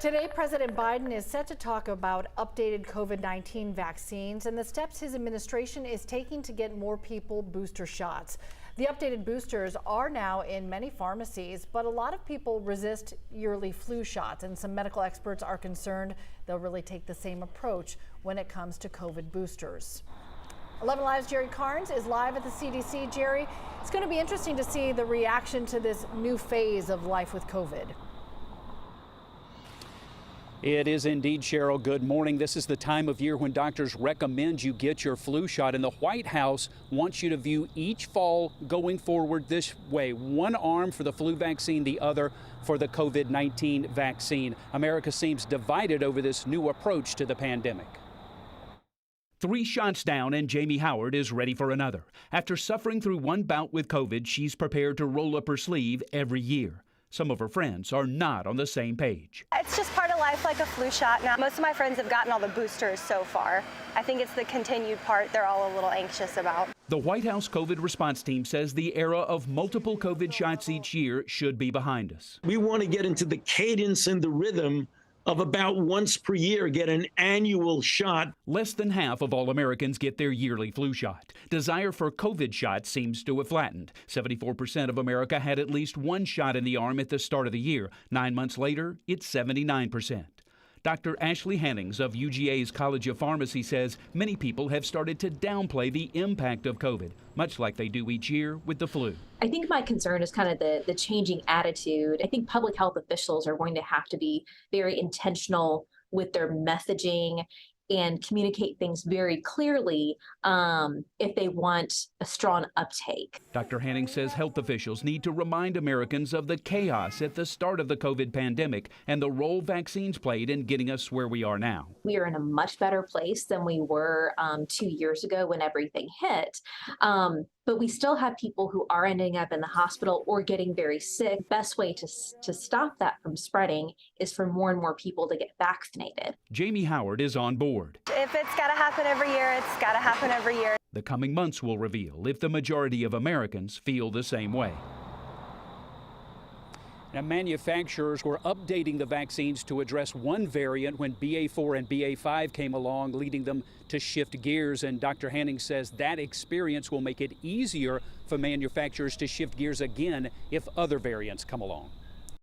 Today, President Biden is set to talk about updated COVID-19 vaccines and the steps his administration is taking to get more people booster shots. The updated boosters are now in many pharmacies, but a lot of people resist yearly flu shots, and some medical experts are concerned they'll really take the same approach when it comes to COVID boosters. 11 Live's Jerry Carnes is live at the CDC. Jerry, it's going to be interesting to see the reaction to this new phase of life with COVID. It is indeed, Cheryl. Good morning. This is the time of year when doctors recommend you get your flu shot, and the White House wants you to view each fall going forward this way: one arm for the flu vaccine, the other for the COVID-19 vaccine. America seems divided over this new approach to the pandemic. 3 shots down, and Jamie Howard is ready for another. After suffering through one bout with COVID, she's prepared to roll up her sleeve every year. Some of her friends are not on the same page. It's just part of life, like a flu shot. Now, most of my friends have gotten all the boosters so far. I think it's the continued part they're all a little anxious about. The White House COVID response team says the era of multiple COVID shots each year should be behind us. We want to get into the cadence and the rhythm of about once per year, get an annual shot. Less than half of all Americans get their yearly flu shot. Desire for COVID shots seems to have flattened. 74% of America had at least one shot in the arm at the start of the year. 9 months later, it's 79%. Dr. Ashley Hannings of UGA's College of Pharmacy says many people have started to downplay the impact of COVID, much like they do each year with the flu. I think my concern is kind of the changing attitude. I think public health officials are going to have to be very intentional with their messaging and communicate things very clearly if they want a strong uptake. Dr. Hanning says health officials need to remind Americans of the chaos at the start of the COVID pandemic and the role vaccines played in getting us where we are now. We are in a much better place than we were 2 years ago when everything hit. But we still have people who are ending up in the hospital or getting very sick. Best way to stop that from spreading is for more and more people to get vaccinated. Jamie Howard is on board. If it's got to happen every year, it's got to happen every year. The coming months will reveal if the majority of Americans feel the same way. Now, manufacturers were updating the vaccines to address one variant when BA4 and BA5 came along, leading them to shift gears. And Dr. Hanning says that experience will make it easier for manufacturers to shift gears again if other variants come along.